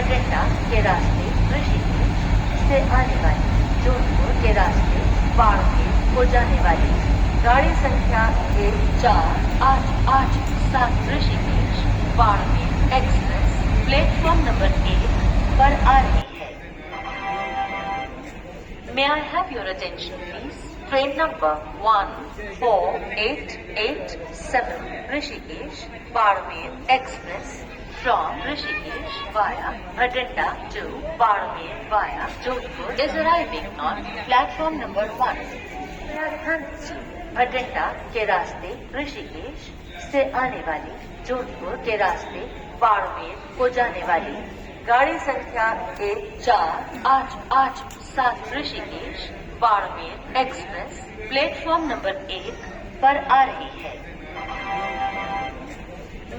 अजंता के रास्ते ऋषिकेश से आने वाली जोधपुर के रास्ते बाड़मेर को जाने वाली गाड़ी संख्या 1488 Rishikesh Barmer express platform number 1 पर आ रही है। May I have your attention please? Train number 14887 Rishikesh Barmer Express from Rishikesh via Bhatinda to Barmer via Jodhpur is arriving on platform number 1. Bhatinda के रास्ते ऋषिकेश से आने वाली जोधपुर के रास्ते बाड़मेर को जाने वाली गाड़ी संख्या 1488 Rishikesh Barmer express platform number 1 पर आ रही है।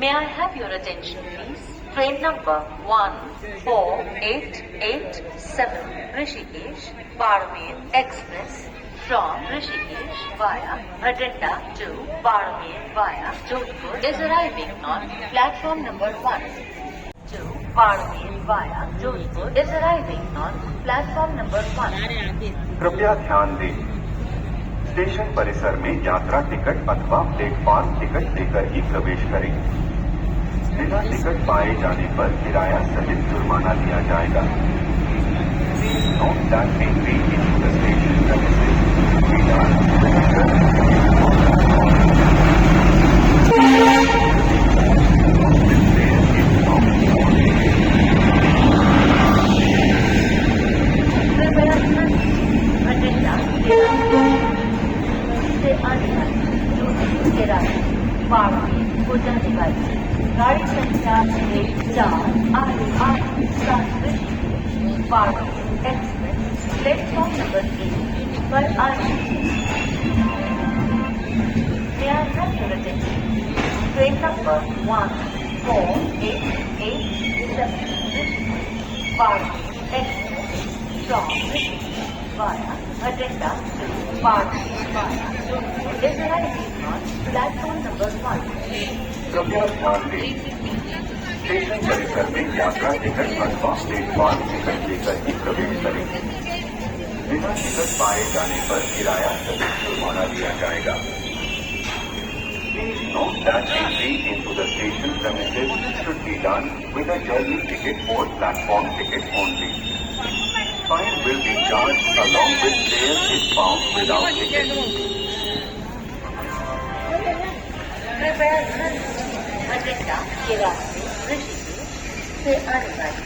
May I have your attention please? Train number 14887 Rishikesh Barmer Express from Rishikesh via Bhatinda to Barmer via Jodhpur is arriving on platform number 1. To Barmer via Jodhpur is arriving on platform number 1. कृपया ध्यान दें, station परिसर में यात्रा ticket अथवा platform ticket लेकर ही प्रवेश करें। बिना टिकट पाए जाने पर किराया सहित जुर्माना लिया जाएगा। Note that entry into the station premises should be done with a Barmer को जाने वाली गाड़ी संख्या 1488 Rishikesh Barmer express platform number 1 पर आ रही है। May I have your attention? Train number 14887 Rishikesh Barmer Express from Rishikesh via Bhatinda to Barmer via Jodhpur is arriving on platform number 1. कृपया ध्यान दें, स्टेशन परिसर में यात्रा टिकट अथवा प्लेटफॉर्म टिकट लेकर ही प्रवेश करें। बिना टिकट पाए जाने पर किराया सहित जुर्माना लिया जाएगा। Please note that entry into the station premises should be done with a journey ticket or platform ticket only. Fine will be charged along with fare if found without ticket. कृपया ध्यान दें, भटिंडा के रास्ते ऋषिकेश से आने वाली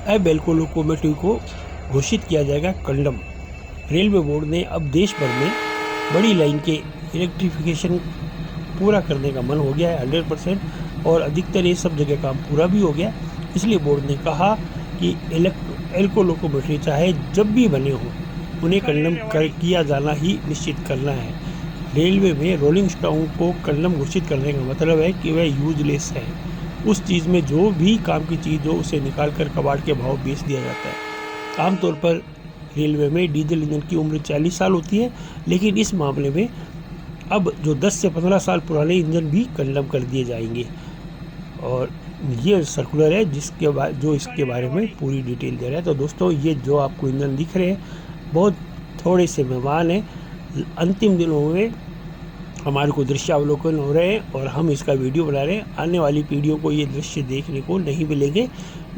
अब एल्को लोकोमोटिव को घोषित किया जाएगा कंडम। रेलवे बोर्ड ने अब देश भर में बड़ी लाइन के इलेक्ट्रिफिकेशन पूरा करने का मन हो गया है 100%, और अधिकतर ये सब जगह काम पूरा भी हो गया। इसलिए बोर्ड ने कहा कि एल्को लोकोमोटिव चाहे जब भी बने हो उन्हें कंडम किया जाना ही निश्चित करना है। रेलवे में रोलिंग स्टॉक को कंडम घोषित करने का मतलब है कि वह यूजलेस है। उस चीज़ में जो भी काम की चीज़ हो उसे निकाल कर कबाड़ के भाव बेच दिया जाता है। आमतौर पर रेलवे में डीजल इंजन की उम्र 40 साल होती है, लेकिन इस मामले में अब जो 10 से 15 साल पुराने इंजन भी कंडम कर दिए जाएंगे। और ये सर्कुलर है जिसके बाद जो इसके बारे में पूरी डिटेल दे रहा है। तो दोस्तों, ये जो आपको इंजन दिख रहे हैं बहुत थोड़े से मेहमान हैं। अंतिम दिनों में हमारे को दृश्यावलोकन हो रहे हैं और हम इसका वीडियो बना रहे हैं। आने वाली पीढ़ियों को ये दृश्य देखने को नहीं मिलेंगे,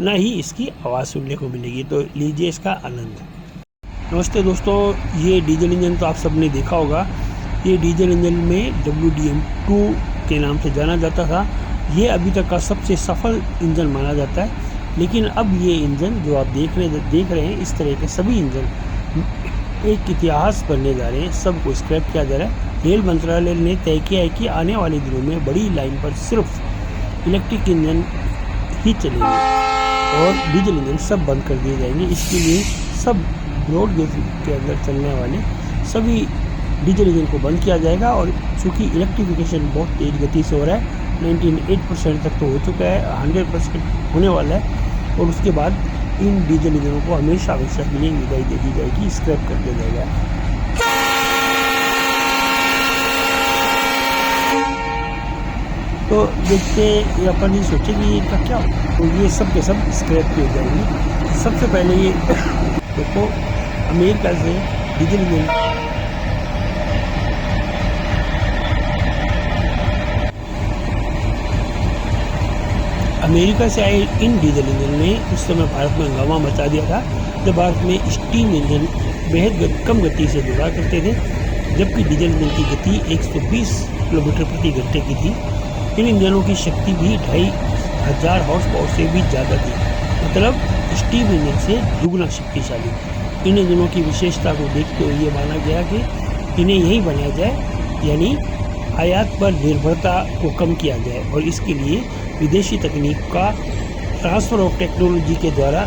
ना ही इसकी आवाज़ सुनने को मिलेगी। तो लीजिए इसका आनंद। नमस्ते दोस्तों, ये डीजल इंजन तो आप सबने देखा होगा। ये डीजल इंजन में WDM-2 के नाम से जाना जाता था। ये अभी तक का सबसे सफल इंजन माना जाता है। लेकिन अब ये इंजन जो आप देख रहे हैं, इस तरह के सभी इंजन एक इतिहास बनने जा रहे हैं। सबको स्क्रैप किया जा रहा है। रेल मंत्रालय ने तय किया है कि आने वाले दिनों में बड़ी लाइन पर सिर्फ इलेक्ट्रिक इंजन ही चलेंगे और डीजल इंजन सब बंद कर दिए जाएंगे। इसके लिए सब रोड गेज के अंदर चलने वाले सभी डीजल इंजन को बंद किया जाएगा। और चूँकि इलेक्ट्रिफिकेशन बहुत तेज़ गति से हो रहा है, 98% तक तो हो चुका है, 100% होने वाला है। और उसके बाद इन डीजल इंजनों को हमेशा के लिए विदाई दे दी जाएगी, स्क्रैप कर दिया जाएगा। तो देखते अपन ये सोचे कि इनका क्या हो, तो ये सब के सब स्क्रैप किए जाएंगे। सबसे पहले ये देखो, अमेरिका से डीजल इंजन अमेरिका से आए इन डीजल इंजन ने उस समय भारत में हंगामा मचा दिया था, जब भारत में स्टीम इंजन बेहद कम गति से दौड़ा करते थे, जबकि डीजल इंजन की गति 120 किलोमीटर प्रति घंटे की थी। इन इंजनों की शक्ति भी 2500 हॉर्स पावर से भी ज़्यादा थी, मतलब स्टीम इंजन से दुगना शक्तिशाली। इन इंजनों की विशेषता को देखते हुए ये माना गया कि इन्हें यहीं बनाया जाए, यानी आयात पर निर्भरता को कम किया जाए। और इसके लिए विदेशी तकनीक का ट्रांसफ़र ऑफ टेक्नोलॉजी के द्वारा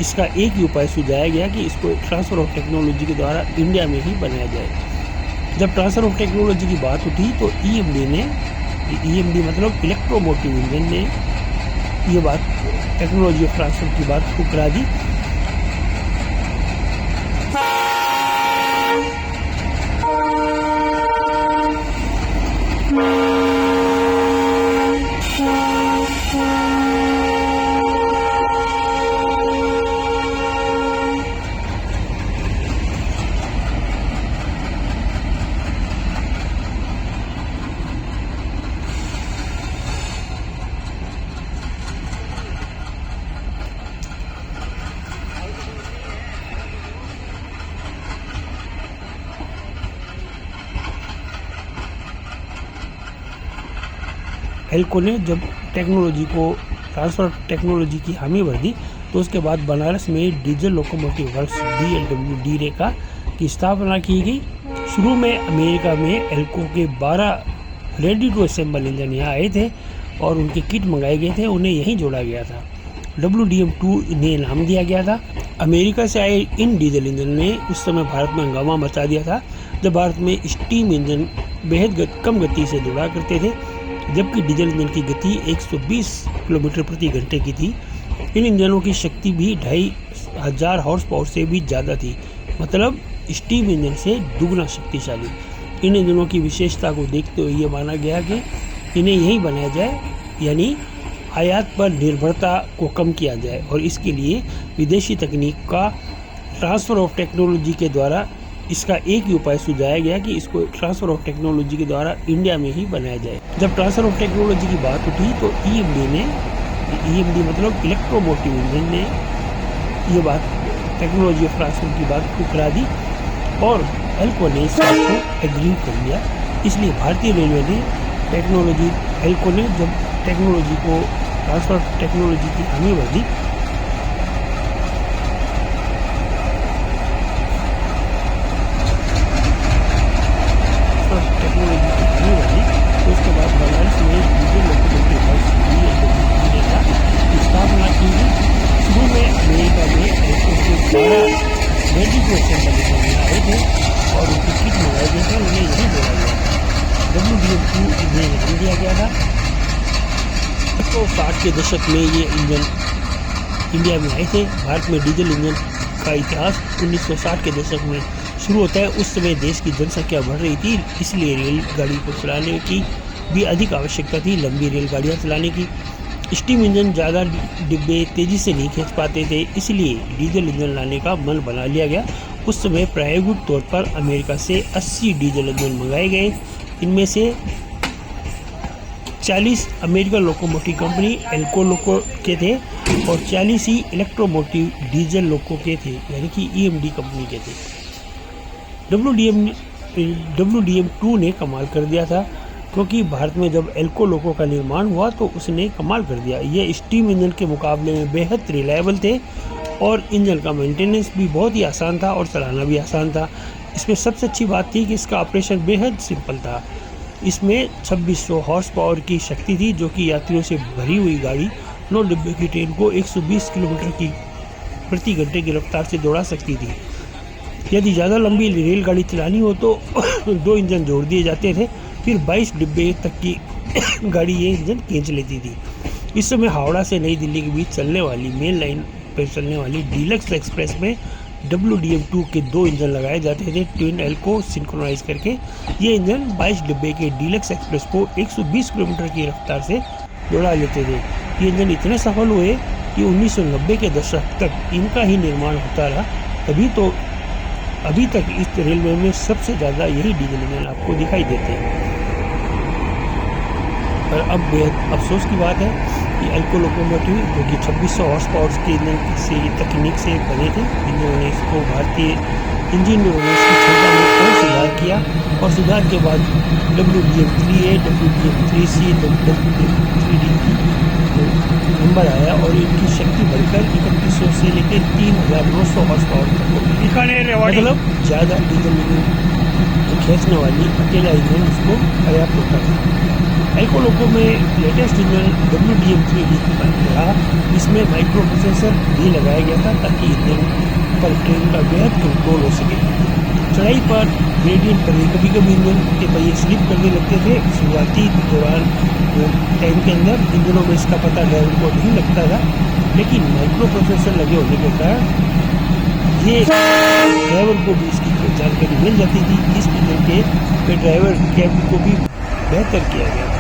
इसका एक ही उपाय सुझाया गया कि इसको ट्रांसफ़र ऑफ टेक्नोलॉजी के द्वारा इंडिया में ही बनाया जाए। जब ट्रांसफ़र ऑफ टेक्नोलॉजी की बात उठी तो EMD मतलब इलेक्ट्रोमोटिव इंजन ने ये बात टेक्नोलॉजी ऑफ ट्रांसफ़र की बात ठुकरा दी। एल्को ने जब टेक्नोलॉजी को ट्रांसफ़र टेक्नोलॉजी की हामी भर दी तो उसके बाद बनारस में डीजल लोकोमोटिव वर्क्स DLW रेका की स्थापना की गई। शुरू में अमेरिका में एल्को के 12 रेडी टू असेंबल इंजन यहाँ आए थे और उनके किट मंगाए गए थे, उन्हें यहीं जोड़ा गया था। WDM-2 इन्हें नाम दिया गया था। अमेरिका से आए इन डीजल इंजन ने उस समय भारत में हंगामा मचा दिया था, जब भारत में स्टीम इंजन बेहद कम गति से दौड़ा करते थे, जबकि डीजल इंजन की गति 120 किलोमीटर प्रति घंटे की थी। इन इंजनों की शक्ति भी 2500 हॉर्स पावर से भी ज़्यादा थी, मतलब स्टीम इंजन से दुगना शक्तिशाली। इन इंजनों की विशेषता को देखते हुए ये माना गया कि इन्हें यहीं बनाया जाए, यानी आयात पर निर्भरता को कम किया जाए। और इसके लिए विदेशी तकनीक का ट्रांसफ़र ऑफ टेक्नोलॉजी के द्वारा इसका एक ही उपाय सुझाया गया कि इसको ट्रांसफ़र ऑफ टेक्नोलॉजी के द्वारा इंडिया में ही बनाया जाए। जब ट्रांसफ़र ऑफ टेक्नोलॉजी की बात उठी तो EMD मतलब इलेक्ट्रोमोटिव इंजन ने ये बात टेक्नोलॉजी ऑफ ट्रांसफ़र की बात ठुकरा दी और एल्को ने इस बात को एग्री कर लिया। इसलिए भारतीय रेलवे ने एल्को ने जब टेक्नोलॉजी को ट्रांसफ़र टेक्नोलॉजी की हामी भर दी WDM-2 इन्हें नाम दिया गया था। 1960 के दशक में ये इंजन इंडिया में आए थे। भारत में डीजल इंजन का इतिहास 1960 के दशक में शुरू होता है। उस समय देश की जनसंख्या बढ़ रही थी, इसलिए रेलगाड़ी को चलाने की भी अधिक आवश्यकता थी, लंबी रेलगाड़ियाँ चलाने की। स्टीम इंजन ज़्यादा डिब्बे तेज़ी से नहीं खींच पाते थे, इसलिए डीजल इंजन लाने का मन बना लिया गया। उस समय प्रायोगिक तौर पर अमेरिका से 80 डीजल इंजन मंगाए गए। इनमें से 40 अमेरिकन लोकोमोटिव कंपनी एल्को लोको के थे और 40 ही इलेक्ट्रोमोटिव डीजल लोको के थे, यानी कि EMD कंपनी के थे। WDM-2 ने कमाल कर दिया था, क्योंकि भारत में जब एल्को लोको का निर्माण हुआ तो उसने कमाल कर दिया। ये स्टीम इंजन के मुकाबले में बेहद रिलायबल थे और इंजन का मेंटेनेंस भी बहुत ही आसान था और चलाना भी आसान था। इसमें सबसे अच्छी बात थी कि इसका ऑपरेशन बेहद सिंपल था। इसमें 2600 हॉर्स पावर की शक्ति थी, जो कि यात्रियों से भरी हुई गाड़ी 9 डिब्बे की ट्रेन को 120 किलोमीटर की प्रति घंटे की रफ्तार से दौड़ा सकती थी। यदि ज़्यादा लंबी रेलगाड़ी चलानी हो तो 2 इंजन जोड़ दिए जाते थे, फिर 22 डिब्बे तक की गाड़ी ये इंजन खींच लेती थी। इस समय हावड़ा से नई दिल्ली के बीच चलने वाली मेन लाइन पर चलने वाली डीलक्स एक्सप्रेस में WDM-2 के 2 इंजन लगाए जाते थे, ट्विन एल को सिंक्रोनाइज करके। ये इंजन 22 डिब्बे के डीलक्स एक्सप्रेस को 120 किलोमीटर की रफ्तार से दौड़ा लेते थे। ये इंजन इतने सफल हुए कि 1990 के दशक तक इनका ही निर्माण होता रहा। अभी तक इस रेलवे में सबसे ज़्यादा यही डीजल इंजन आपको दिखाई देते हैं। पर अब बेहद अफसोस की बात है कि एल्को लोकोमोटिव, जो कि 2600 हॉर्स पावर के इंजन से तकनीक से बने थे, इन्होंने इसको भारतीय इंजीनियरों ने इसकी क्षमता में और सुधार किया और सुधार के बाद WDM-3A, WDM-3C, WDM-3D नंबर आया और इनकी शक्ति बढ़कर 3100 से लेकर 3900 हॉर्स पावर तक हो गई। मतलब ज़्यादा डीजल खींचने वाली अकेला इंजन इसको पर्याप्त होता था। एल्को लोको में लेटेस्ट इंजन WDM-3D रहा। इसमें माइक्रो प्रोसेसर भी लगाया गया था ताकि इंजन पर ट्रेन का बेहद कंट्रोल हो सके। चढ़ाई पर ग्रेडियंट पर कभी कभी इंजन के पहिए स्लिप करने लगते थे। शुरुआती दौरान टाइम के अंदर इंजनों में इसका पता ड्राइवर को नहीं लगता था, लेकिन माइक्रो प्रोसेसर लगे होने के कारण ये ड्राइवर को भी इसकी जानकारी मिल जाती थी। इस इंजन के ड्राइवर कैब को भी बेहतर किया गया।